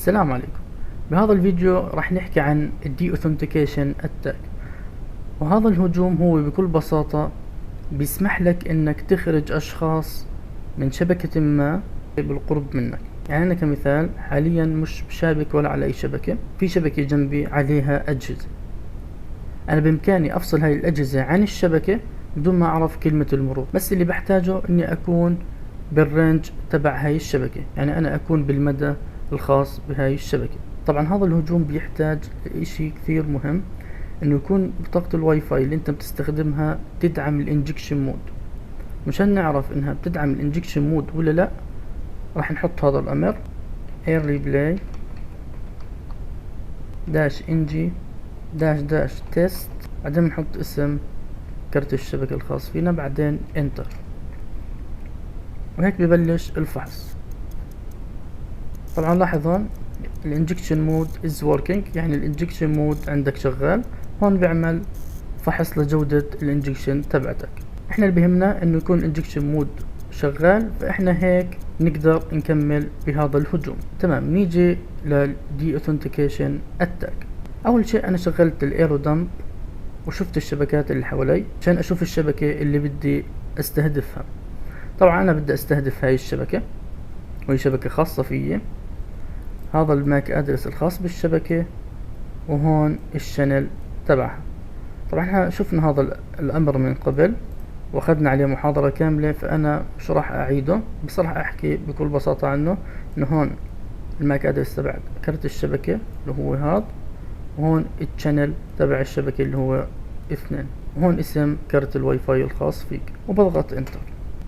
السلام عليكم. بهذا الفيديو راح نحكي عن الدي اوثنتيكيشن اتاك، وهذا الهجوم هو بكل بساطة بيسمح لك انك تخرج اشخاص من شبكة ما بالقرب منك. يعني انا كمثال حاليا مش شابك ولا على اي شبكة، في شبكة جنبي عليها اجهزة، انا بامكاني افصل هاي الاجهزة عن الشبكة بدون ما اعرف كلمة المرور، بس اللي بحتاجه اني اكون بالرينج تبع هاي الشبكة، يعني انا اكون بالمدى الخاص بهاي الشبكة. طبعا هذا الهجوم بيحتاج اشي كثير مهم، انه يكون بطاقة الواي فاي اللي انت بتستخدمها تدعم الانجكشن مود. مشان نعرف انها بتدعم الانجكشن مود ولا لا، راح نحط هذا الامر air replay -ng -test، بعدين نحط اسم كرت الشبكة الخاص فينا، بعدين انتر، وهيك ببلش الفحص. طبعا لاحظ هون الانجكشن مود از وركينج، يعني الانجكشن مود عندك شغال. هون بيعمل فحص لجودة الانجكشن تبعتك. احنا اللي بهمنا انه يكون الانجكشن مود شغال، فاحنا هيك نقدر نكمل بهذا الهجوم. تمام، نيجي للدي اوثنتيكيشن اتاك. اول شيء انا شغلت الايرو دمب وشفت الشبكات اللي حوالي عشان اشوف الشبكة اللي بدي استهدفها. طبعا انا بدي استهدف هاي الشبكة، وهي شبكة خاصة فيي. هذا الماك ادرس الخاص بالشبكة، وهون الشانل تبعها. طبعا احنا شفنا هذا الامر من قبل واخذنا عليه محاضرة كاملة، فانا مش راح اعيده، بس راح احكي بكل بساطة عنه. انه هون الماك ادرس تبع كرت الشبكة اللي هو هذا، وهون الشانل تبع الشبكة اللي هو 2، وهون اسم كرت الواي فاي الخاص فيك، وبضغط انتر.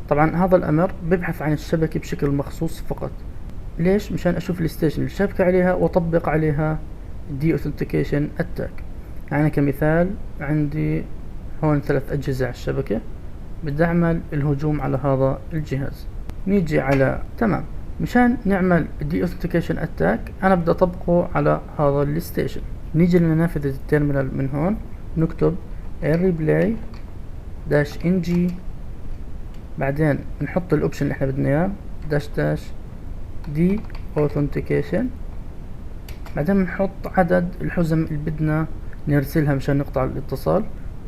طبعا هذا الامر ببحث عن الشبكة بشكل مخصوص فقط. ليش؟ مشان اشوف الستيشن اللي الشبكة عليها واطبق عليها دي اوثنتيكيشن اتاك. يعني كمثال عندي هون 3 اجهزة على الشبكة، بدي اعمل الهجوم على هذا الجهاز. نيجي على تمام، مشان نعمل دي اوثنتيكيشن اتاك انا بدي اطبقه على هذا الستيشن. نيجي لنافذة التيرمينال من هون، نكتب air replay -ng، بعدين نحط الاوبشن اللي احنا بدنا اياه داش دي اوثنتيكيشن، بعدين نحط عدد الحزم اللي بدنا نرسلها مشان نقطع الاتصال.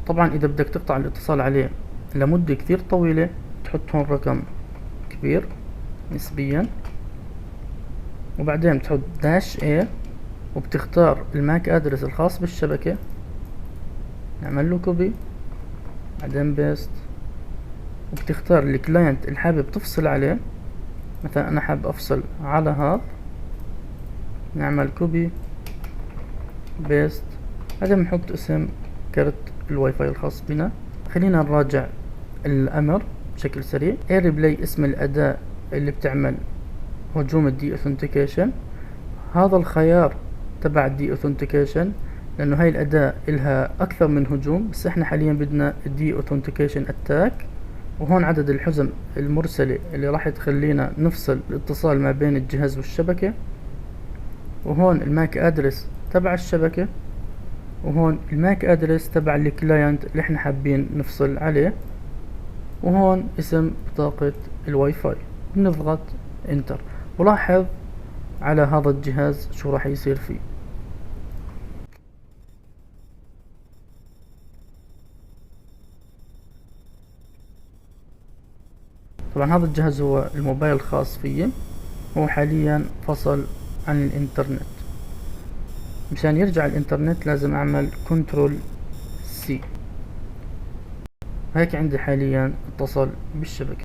طبعا اذا بدك تقطع الاتصال عليه لمدة كثير طويلة تحط هون رقم كبير نسبيا، وبعدين تحط -a، وبتختار الماك ادرس الخاص بالشبكة، نعمل له كوبي، بعدين بيست، وبتختار الكلاينت اللي حابب تفصل عليه. مثلا انا حابب افصل على هذا، نعمل كوبي بيست، بعدين بنحط اسم كرت الواي فاي الخاص بنا. خلينا نراجع الامر بشكل سريع. air replay اسم الاداة اللي بتعمل هجوم الدي اوثنتيكيشن. هذا الخيار تبع الدي اوثنتيكيشن لانه هاي الاداة الها اكثر من هجوم، بس احنا حاليا بدنا الدي اوثنتيكيشن اتاك. وهون عدد الحزم المرسلة اللي راح تخلينا نفصل الاتصال ما بين الجهاز والشبكة، وهون الماك ادرس تبع الشبكة، وهون الماك ادرس تبع الكلاينت اللي احنا حابين نفصل عليه، وهون اسم بطاقة الواي فاي. بنضغط انتر، ولاحظ على هذا الجهاز شو راح يصير فيه. طبعا هذا الجهاز هو الموبايل الخاص فيه، هو حاليا فصل عن الانترنت. مشان يرجع الانترنت لازم اعمل كنترول سي. هيك عندي حاليا اتصل بالشبكة.